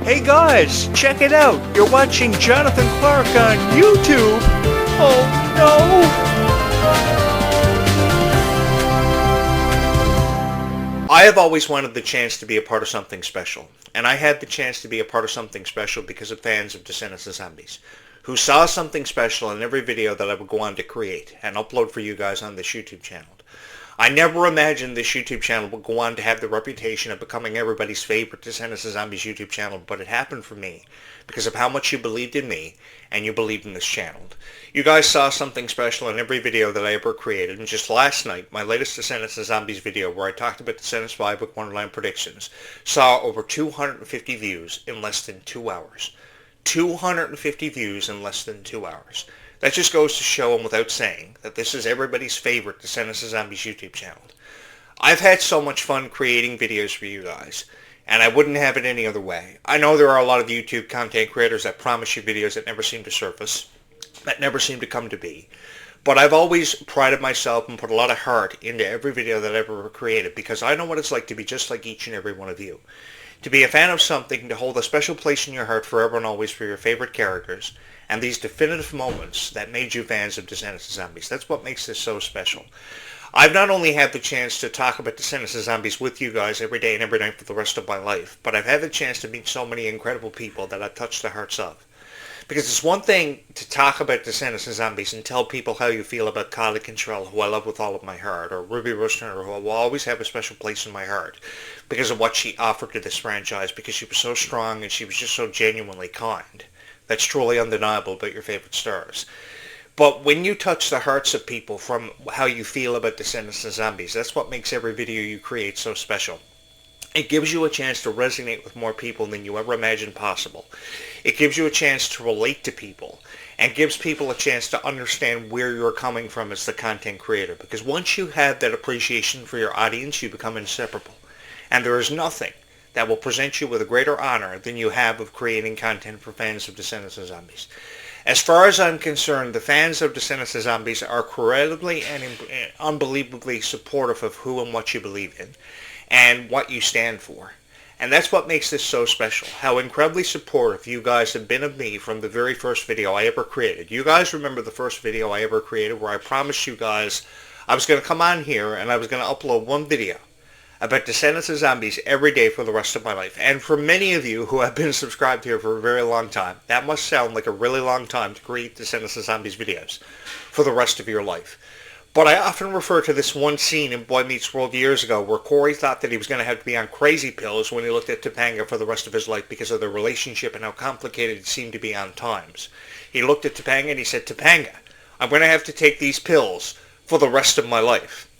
Hey guys, check it out. You're watching Jonathan Clarke on YouTube. Oh no! I have always wanted the chance to be a part of something special. And I had the chance to be a part of something special because of fans of Descendants and Zombies, who saw something special in every video that I would go on to create and upload for you guys on this YouTube channel. I never imagined this YouTube channel would go on to have the reputation of becoming everybody's favorite Descendants and Zombies YouTube channel, but it happened for me because of how much you believed in me and you believed in this channel. You guys saw something special in every video that I ever created, and just last night, my latest Descendants and Zombies video where I talked about Descendants 5 with Wonderland predictions saw over 250 views in less than 2 hours. 250 views in less than 2 hours. That just goes to show, and without saying, that this is everybody's favorite Descendants and Zombies YouTube channel. I've had so much fun creating videos for you guys, and I wouldn't have it any other way. I know there are a lot of YouTube content creators that promise you videos that never seem to surface, that never seem to come to be. But I've always prided myself and put a lot of heart into every video that I've ever created, because I know what it's like to be just like each and every one of you. To be a fan of something, to hold a special place in your heart forever and always for your favorite characters, and these definitive moments that made you fans of Descendants and Zombies. That's what makes this so special. I've not only had the chance to talk about Descendants and Zombies with you guys every day and every night for the rest of my life, but I've had the chance to meet so many incredible people that I've touched the hearts of. Because it's one thing to talk about Descendants and Zombies and tell people how you feel about Clarke, who I love with all of my heart, or Ruby Rustner, who will always have a special place in my heart because of what she offered to this franchise, because she was so strong and she was just so genuinely kind. That's truly undeniable about your favorite stars. But when you touch the hearts of people from how you feel about Descendants and Zombies, that's what makes every video you create so special. It gives you a chance to resonate with more people than you ever imagined possible. It gives you a chance to relate to people and gives people a chance to understand where you're coming from as the content creator. Because once you have that appreciation for your audience, you become inseparable. And there is nothing that will present you with a greater honor than you have of creating content for fans of Descendants and Zombies. As far as I'm concerned, the fans of Descendants and Zombies are incredibly and unbelievably supportive of who and what you believe in and what you stand for. And that's what makes this so special, how incredibly supportive you guys have been of me from the very first video I ever created. You guys remember the first video I ever created where I promised you guys I was going to come on here and I was going to upload one video about Descendants and Zombies every day for the rest of my life. And for many of you who have been subscribed here for a very long time, that must sound like a really long time to create Descendants and Zombies videos for the rest of your life. But I often refer to this one scene in Boy Meets World years ago where Corey thought that he was going to have to be on crazy pills when he looked at Topanga for the rest of his life because of their relationship and how complicated it seemed to be on times. He looked at Topanga and he said, "Topanga, I'm going to have to take these pills for the rest of my life."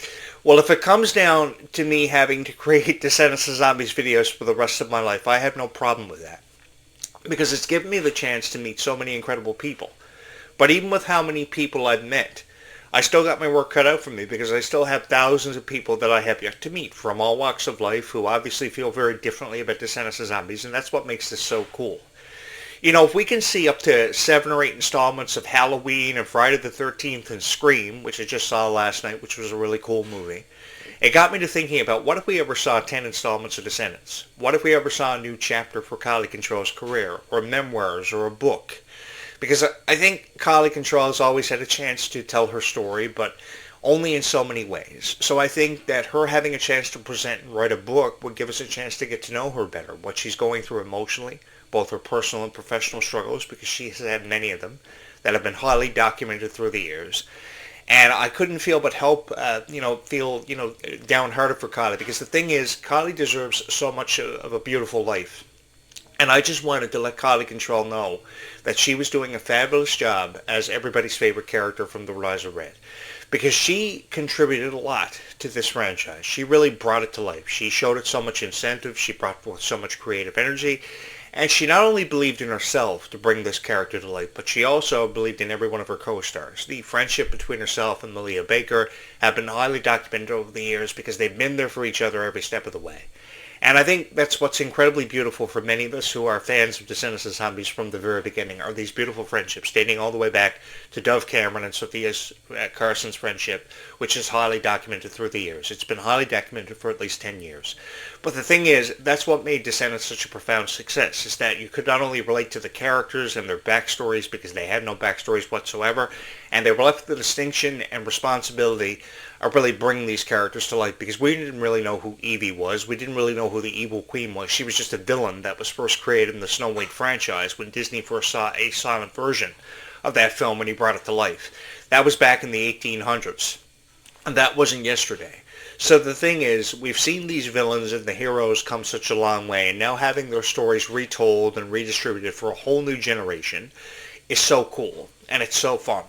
Well, if it comes down to me having to create Descendants and Zombies videos for the rest of my life, I have no problem with that. Because it's given me the chance to meet so many incredible people. But even with how many people I've met, I still got my work cut out for me because I still have thousands of people that I have yet to meet from all walks of life who obviously feel very differently about Descendants and Zombies, and that's what makes this so cool. You know, if we can see up to 7 or 8 installments of Halloween and Friday the 13th and Scream, which I just saw last night, which was a really cool movie, it got me to thinking about what if we ever saw 10 installments of Descendants? What if we ever saw a new chapter for Clarke's career, or memoirs, or a book? Because I think Clarke has always had a chance to tell her story, but only in so many ways. So I think that her having a chance to present and write a book would give us a chance to get to know her better, what she's going through emotionally, both her personal and professional struggles, because she has had many of them that have been highly documented through the years. And I couldn't feel but feel downhearted for Clarke, because the thing is, Clarke deserves so much of a beautiful life. And I just wanted to let Clarke know that she was doing a fabulous job as everybody's favorite character from The Rise of Red. Because she contributed a lot to this franchise. She really brought it to life. She showed it so much incentive. She brought forth so much creative energy. And she not only believed in herself to bring this character to life, but she also believed in every one of her co-stars. The friendship between herself and Malia Baker have been highly documented over the years because they've been there for each other every step of the way. And I think that's what's incredibly beautiful for many of us who are fans of Descendants of Zombies from the very beginning, are these beautiful friendships dating all the way back to Dove Cameron and Sophia's Carson's friendship, which is highly documented through the years. It's been highly documented for at least 10 years. But the thing is, that's what made Descendants such a profound success, is that you could not only relate to the characters and their backstories, because they had no backstories whatsoever, and they were left with the distinction and responsibility of really bringing these characters to life, because we didn't really know who Evie was. We didn't really know who the evil queen was. She was just a villain that was first created in the Snow White franchise when Disney first saw a silent version of that film when he brought it to life. That was back in the 1800s, and that wasn't yesterday. So the thing is, we've seen these villains and the heroes come such a long way, and now having their stories retold and redistributed for a whole new generation is so cool, and it's so fun.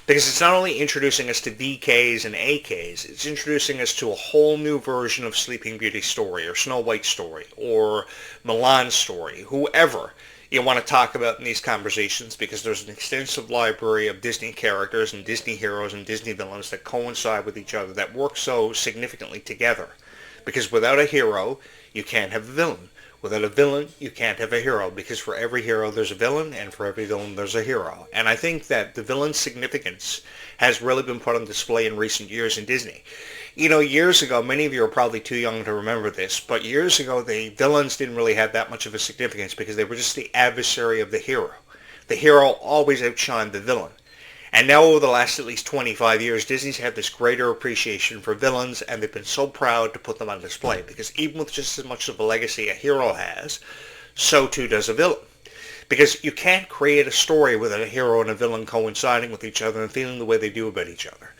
Because it's not only introducing us to VKs and AKs, it's introducing us to a whole new version of Sleeping Beauty's story, or Snow White's story, or Milan's story, whoever you want to talk about in these conversations, because there's an extensive library of Disney characters and Disney heroes and Disney villains that coincide with each other, that work so significantly together. Because without a hero, you can't have a villain. Without a villain, you can't have a hero, because for every hero there's a villain, and for every villain there's a hero. And I think that the villain's significance has really been put on display in recent years in Disney. You know, years ago, many of you are probably too young to remember this, but years ago the villains didn't really have that much of a significance because they were just the adversary of the hero. The hero always outshined the villain. And now over the last at least 25 years, Disney's had this greater appreciation for villains, and they've been so proud to put them on display, because even with just as much of a legacy a hero has, so too does a villain. Because you can't create a story without a hero and a villain coinciding with each other and feeling the way they do about each other.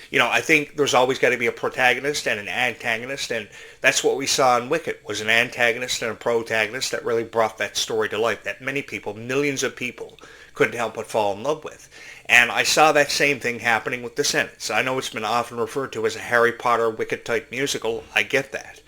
You know, I think there's always got to be a protagonist and an antagonist, and that's what we saw in Wicked, was an antagonist and a protagonist that really brought that story to life, that many people, millions of people, couldn't help but fall in love with. And I saw that same thing happening with Descendants. I know it's been often referred to as a Harry Potter Wicked-type musical. I get that.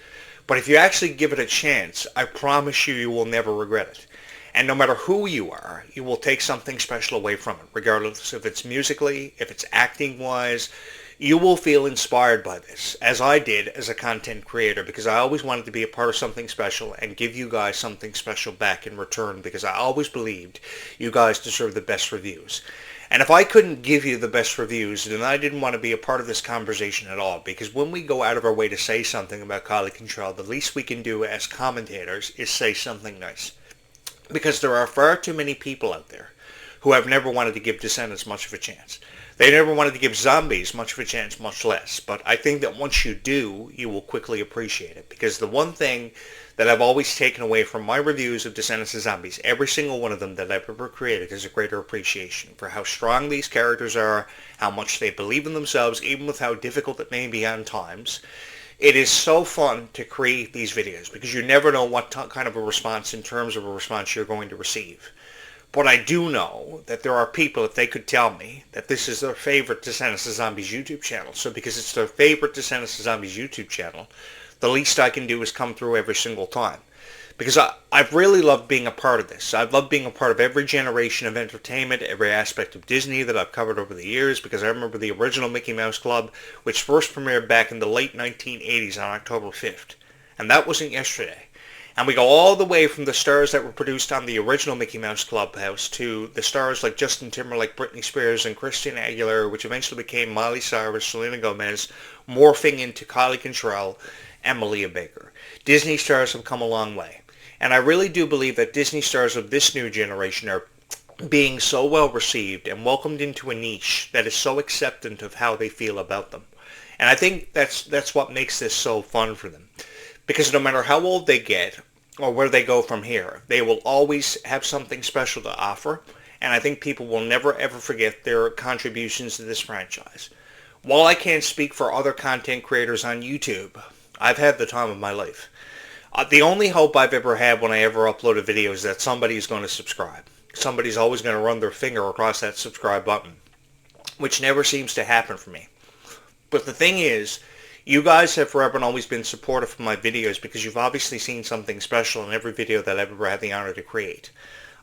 But if you actually give it a chance, I promise you, you will never regret it. And no matter who you are, you will take something special away from it, regardless if it's musically, if it's acting-wise. You will feel inspired by this, as I did as a content creator, because I always wanted to be a part of something special and give you guys something special back in return, because I always believed you guys deserve the best reviews. And if I couldn't give you the best reviews, then I didn't want to be a part of this conversation at all, because when we go out of our way to say something about quality control, the least we can do as commentators is say something nice. Because there are far too many people out there who have never wanted to give Descendants much of a chance. They never wanted to give Zombies much of a chance, much less. But I think that once you do, you will quickly appreciate it. Because the one thing that I've always taken away from my reviews of Descendants of Zombies, every single one of them that I've ever created, is a greater appreciation for how strong these characters are, how much they believe in themselves, even with how difficult it may be on times. It is so fun to create these videos, because you never know what kind of a response, in terms of a response, you're going to receive. But I do know that there are people, if they could tell me that this is their favorite Descendants of Zombies YouTube channel, so because it's their favorite Descendants of Zombies YouTube channel, the least I can do is come through every single time. Because I've really loved being a part of this. I've loved being a part of every generation of entertainment, every aspect of Disney that I've covered over the years, because I remember the original Mickey Mouse Club, which first premiered back in the late 1980s on October 5th. And that wasn't yesterday. And we go all the way from the stars that were produced on the original Mickey Mouse Clubhouse to the stars like Justin Timberlake, Britney Spears, and Christina Aguilera, which eventually became Miley Cyrus, Selena Gomez, morphing into Kylie Cantrell and Malia Baker. Disney stars have come a long way. And I really do believe that Disney stars of this new generation are being so well received and welcomed into a niche that is so acceptant of how they feel about them. And I think that's what makes this so fun for them. Because no matter how old they get or where they go from here, they will always have something special to offer, and I think people will never ever forget their contributions to this franchise. While I can't speak for other content creators on YouTube, I've had the time of my life. The only hope I've ever had when I ever upload a video is that somebody's going to subscribe. Somebody's always going to run their finger across that subscribe button, which never seems to happen for me. But the thing is, you guys have forever and always been supportive of my videos, because you've obviously seen something special in every video that I've ever had the honor to create.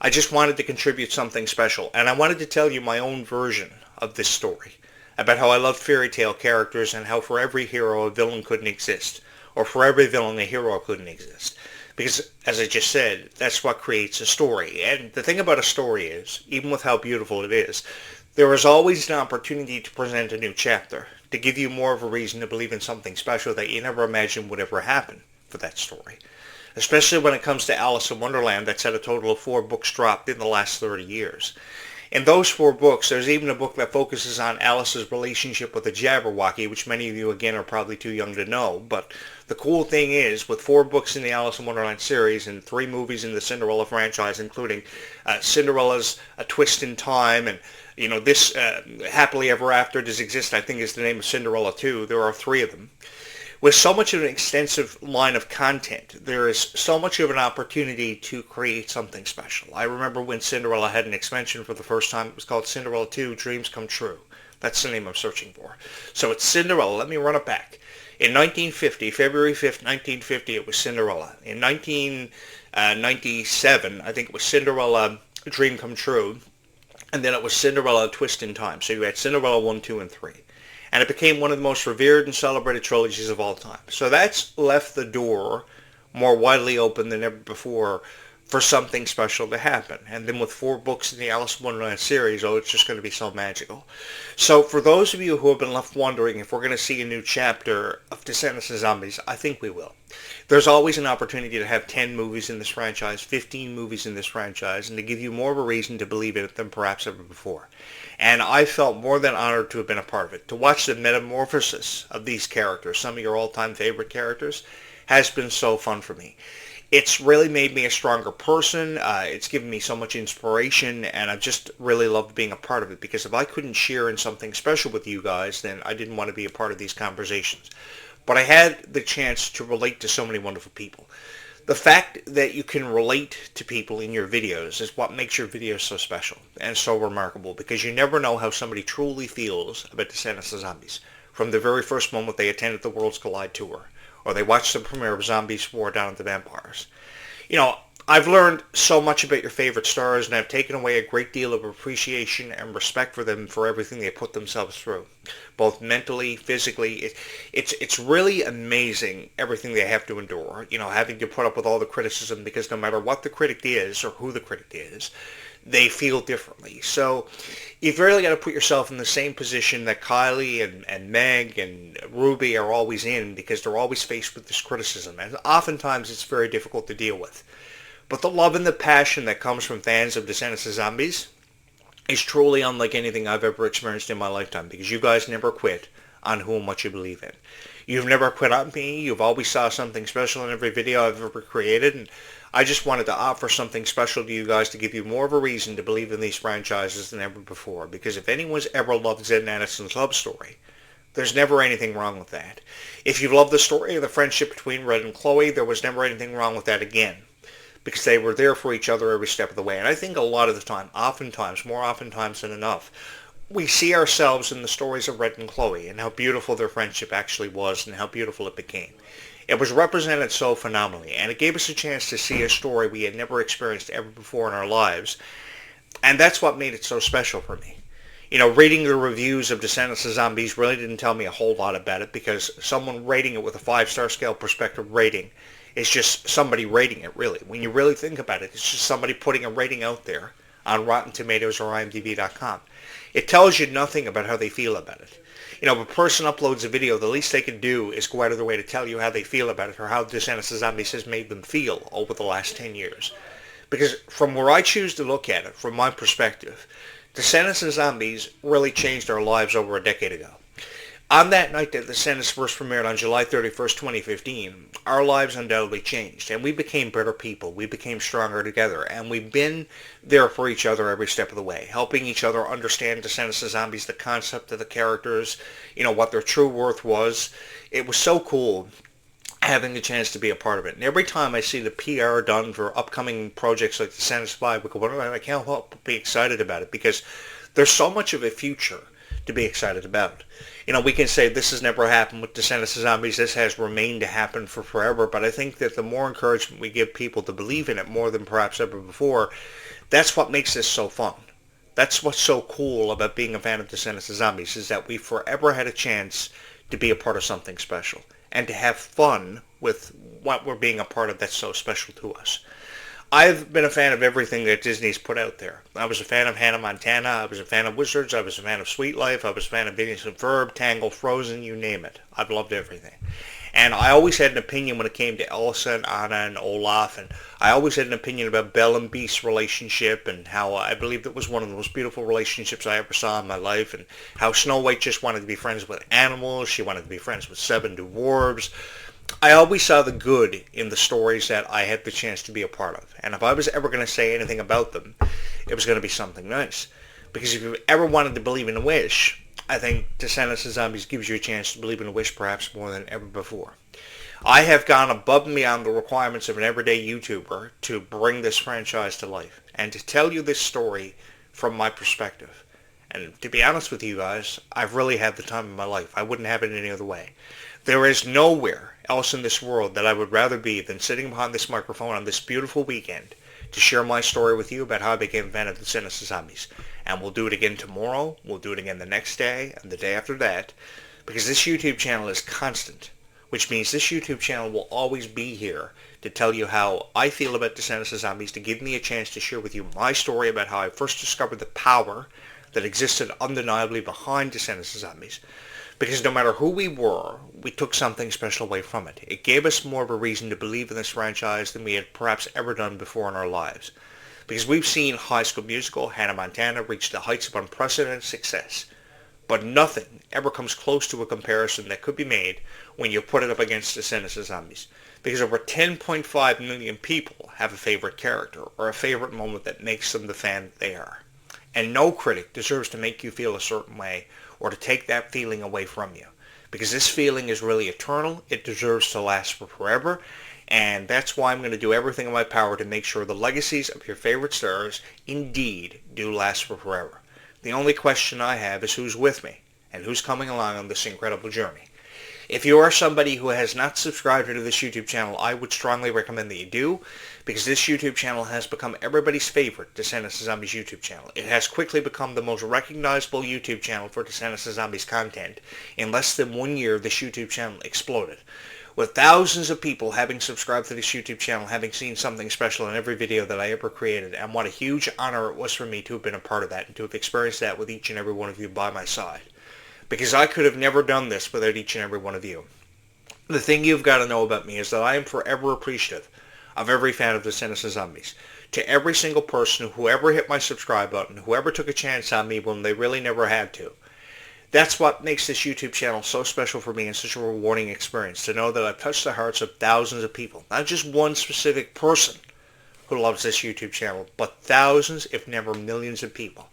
I just wanted to contribute something special, and I wanted to tell you my own version of this story, about how I love fairy tale characters and how for every hero a villain couldn't exist. or for every villain a hero couldn't exist. Because, as I just said, that's what creates a story. And the thing about a story is, even with how beautiful it is, there is always an opportunity to present a new chapter, to give you more of a reason to believe in something special that you never imagined would ever happen for that story. Especially when it comes to Alice in Wonderland, that's had a total of 4 books dropped in the last 30 years. In those 4 books, there's even a book that focuses on Alice's relationship with the Jabberwocky, which many of you, again, are probably too young to know. But the cool thing is, with 4 books in the Alice in Wonderland series and 3 movies in the Cinderella franchise, including Cinderella's A Twist in Time, and this Happily Ever After Does Exist, I think is the name of Cinderella too. There are 3 of them. With so much of an extensive line of content, there is so much of an opportunity to create something special. I remember when Cinderella had an expansion for the first time. It was called Cinderella 2, Dreams Come True. That's the name I'm searching for. So it's Cinderella. Let me run it back. In 1950, February 5th, 1950, it was Cinderella. In 1997, I think it was Cinderella, Dream Come True. And then it was Cinderella, A Twist in Time. So you had Cinderella 1, 2, and 3. And it became one of the most revered and celebrated trilogies of all time. So that's left the door more widely open than ever before for something special to happen. And then with 4 books in the Alice in Wonderland series, it's just going to be so magical. So for those of you who have been left wondering if we're going to see a new chapter of Descendants and Zombies, I think we will. There's always an opportunity to have 10 movies in this franchise, 15 movies in this franchise, and to give you more of a reason to believe in it than perhaps ever before. And I felt more than honored to have been a part of it. To watch the metamorphosis of these characters, some of your all-time favorite characters, has been so fun for me. It's really made me a stronger person. It's given me so much inspiration, and I've just really loved being a part of it, because if I couldn't share in something special with you guys, then I didn't want to be a part of these conversations. But I had the chance to relate to so many wonderful people. The fact that you can relate to people in your videos is what makes your videos so special and so remarkable, because you never know how somebody truly feels about Descendants of Zombies from the very first moment they attended the Worlds Collide tour, or they watched the premiere of Zombies War Down at the Vampires. I've learned so much about your favorite stars, and I've taken away a great deal of appreciation and respect for them for everything they put themselves through, both mentally, physically. It's really amazing everything they have to endure, having to put up with all the criticism, because no matter what the critic is or who the critic is, they feel differently. So you've really got to put yourself in the same position that Kylie and Meg and Ruby are always in, because they're always faced with this criticism, and oftentimes it's very difficult to deal with. But the love and the passion that comes from fans of Descendants of Zombies is truly unlike anything I've ever experienced in my lifetime, because you guys never quit on who and what you believe in. You've never quit on me. You've always saw something special in every video I've ever created, and I just wanted to offer something special to you guys to give you more of a reason to believe in these franchises than ever before, because if anyone's ever loved Zed and Addison's love story, there's never anything wrong with that. If you've loved the story of the friendship between Red and Chloe, there was never anything wrong with that again, because they were there for each other every step of the way. And I think a lot of the time, oftentimes, more oftentimes than enough, we see ourselves in the stories of Red and Chloe and how beautiful their friendship actually was and how beautiful it became. It was represented so phenomenally, and it gave us a chance to see a story we had never experienced ever before in our lives, and that's what made it so special for me. Reading the reviews of Descendants of Zombies really didn't tell me a whole lot about it, because someone rating it with a 5-star scale perspective rating, it's just somebody rating it, really. When you really think about it, it's just somebody putting a rating out there on Rotten Tomatoes or IMDb.com. It tells you nothing about how they feel about it. If a person uploads a video, the least they can do is go out of their way to tell you how they feel about it, or how Descendants of Zombies has made them feel over the last 10 years. Because from where I choose to look at it, from my perspective, Descendants of Zombies really changed our lives over a decade ago. On that night that Descendants first premiered on July 31st, 2015, our lives undoubtedly changed, and we became better people. We became stronger together, and we've been there for each other every step of the way, helping each other understand Descendants of Zombies, the concept of the characters, what their true worth was. It was so cool having the chance to be a part of it. And every time I see the PR done for upcoming projects like Descendants 5, I can't help but be excited about it, because there's so much of a future to be excited about. We can say this has never happened with Descendants of Zombies, this has remained to happen for forever, but I think that the more encouragement we give people to believe in it more than perhaps ever before, that's what makes this so fun. That's what's so cool about being a fan of Descendants of Zombies, is that we forever had a chance to be a part of something special. and to have fun with what we're being a part of that's so special to us. I've been a fan of everything that Disney's put out there. I was a fan of Hannah Montana. I was a fan of Wizards. I was a fan of Sweet Life. I was a fan of Phineas and Ferb, Tangle, Frozen, you name it. I've loved everything. And I always had an opinion when it came to Elsa and Anna and Olaf. And I always had an opinion about Belle and Beast's relationship and how I believed it was one of the most beautiful relationships I ever saw in my life. And how Snow White just wanted to be friends with animals. She wanted to be friends with 7 dwarves. I always saw the good in the stories that I had the chance to be a part of. And if I was ever going to say anything about them, it was going to be something nice. Because if you've ever wanted to believe in a wish, I think Descendants of Zombies gives you a chance to believe in a wish perhaps more than ever before. I have gone above and beyond the requirements of an everyday YouTuber to bring this franchise to life and to tell you this story from my perspective. And to be honest with you guys, I've really had the time of my life. I wouldn't have it any other way. There is nowhere else in this world that I would rather be than sitting behind this microphone on this beautiful weekend to share my story with you about how I became a fan of Descendants of Zombies. And we'll do it again tomorrow, we'll do it again the next day, and the day after that, because this YouTube channel is constant, which means this YouTube channel will always be here to tell you how I feel about Descendants of Zombies, to give me a chance to share with you my story about how I first discovered the power that existed undeniably behind Descendants of Zombies. Because no matter who we were, we took something special away from it. It gave us more of a reason to believe in this franchise than we had perhaps ever done before in our lives. Because we've seen High School Musical, Hannah Montana reach the heights of unprecedented success. But nothing ever comes close to a comparison that could be made when you put it up against Descendants of Zombies. Because over 10.5 million people have a favorite character or a favorite moment that makes them the fan they are. And no critic deserves to make you feel a certain way or to take that feeling away from you. Because this feeling is really eternal. It deserves to last for forever. And that's why I'm going to do everything in my power to make sure the legacies of your favorite stars indeed do last for forever. The only question I have is who's with me and who's coming along on this incredible journey. If you are somebody who has not subscribed to this YouTube channel, I would strongly recommend that you do, because this YouTube channel has become everybody's favorite Descendants of Zombies YouTube channel. It has quickly become the most recognizable YouTube channel for Descendants of Zombies content. In less than 1 year, this YouTube channel exploded, with thousands of people having subscribed to this YouTube channel, having seen something special in every video that I ever created, and what a huge honor it was for me to have been a part of that and to have experienced that with each and every one of you by my side. Because I could have never done this without each and every one of you. The thing you've got to know about me is that I am forever appreciative of every fan of Descendants of Zombies. To every single person who ever hit my subscribe button, who ever took a chance on me when they really never had to. That's what makes this YouTube channel so special for me and such a rewarding experience, to know that I've touched the hearts of thousands of people. Not just one specific person who loves this YouTube channel, but thousands, if never millions of people.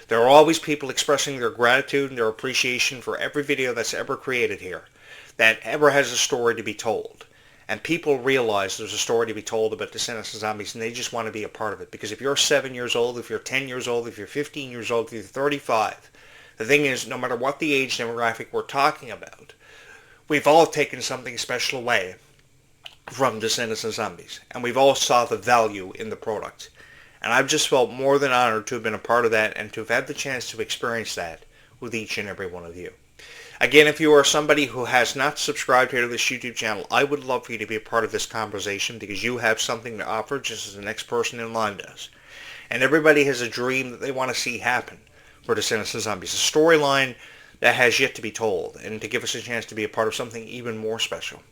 There are always people expressing their gratitude and their appreciation for every video that's ever created here, that ever has a story to be told. And people realize there's a story to be told about Descendants of Zombies, and they just want to be a part of it. Because if you're 7 years old, if you're 10 years old, if you're 15 years old, if you're 35, the thing is, no matter what the age demographic we're talking about, we've all taken something special away from Descendants of Zombies. And we've all saw the value in the product. And I've just felt more than honored to have been a part of that and to have had the chance to experience that with each and every one of you. Again, if you are somebody who has not subscribed here to this YouTube channel, I would love for you to be a part of this conversation, because you have something to offer just as the next person in line does. And everybody has a dream that they want to see happen for Descendants of Zombies. A storyline that has yet to be told, and to give us a chance to be a part of something even more special.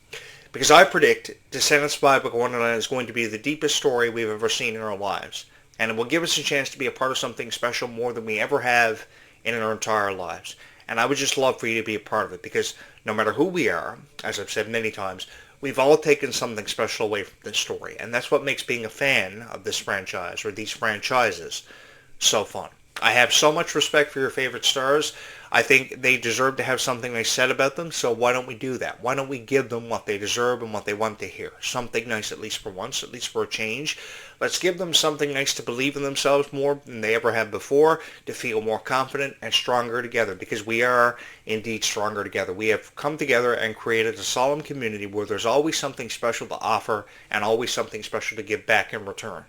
Because I predict Descendants by Wonderland is going to be the deepest story we've ever seen in our lives. And it will give us a chance to be a part of something special more than we ever have in our entire lives. And I would just love for you to be a part of it, because no matter who we are, as I've said many times, we've all taken something special away from this story. And that's what makes being a fan of this franchise, or these franchises, so fun. I have so much respect for your favorite stars. I think they deserve to have something they said about them, so why don't we do that? Why don't we give them what they deserve and what they want to hear? Something nice, at least for once, at least for a change. Let's give them something nice to believe in themselves more than they ever have before, to feel more confident and stronger together, because we are indeed stronger together. We have come together and created a solemn community where there's always something special to offer and always something special to give back in return.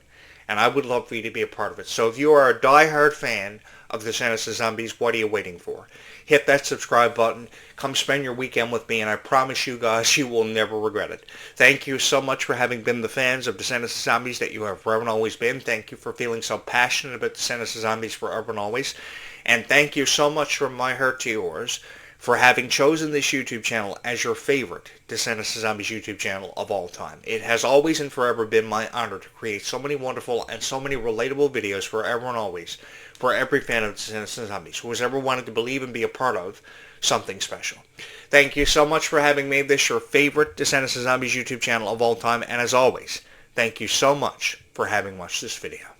and I would love for you to be a part of it. So if you are a die-hard fan of Descendants of Zombies, what are you waiting for? Hit that subscribe button. Come spend your weekend with me, and I promise you guys, you will never regret it. Thank you so much for having been the fans of Descendants of Zombies that you have forever and always been. Thank you for feeling so passionate about Descendants of Zombies forever and always. And thank you so much from my heart to yours for having chosen this YouTube channel as your favorite Descendants of Zombies YouTube channel of all time. It has always and forever been my honor to create so many wonderful and so many relatable videos forever and always for every fan of Descendants of Zombies who has ever wanted to believe and be a part of something special. Thank you so much for having made this your favorite Descendants of Zombies YouTube channel of all time, and as always, thank you so much for having watched this video.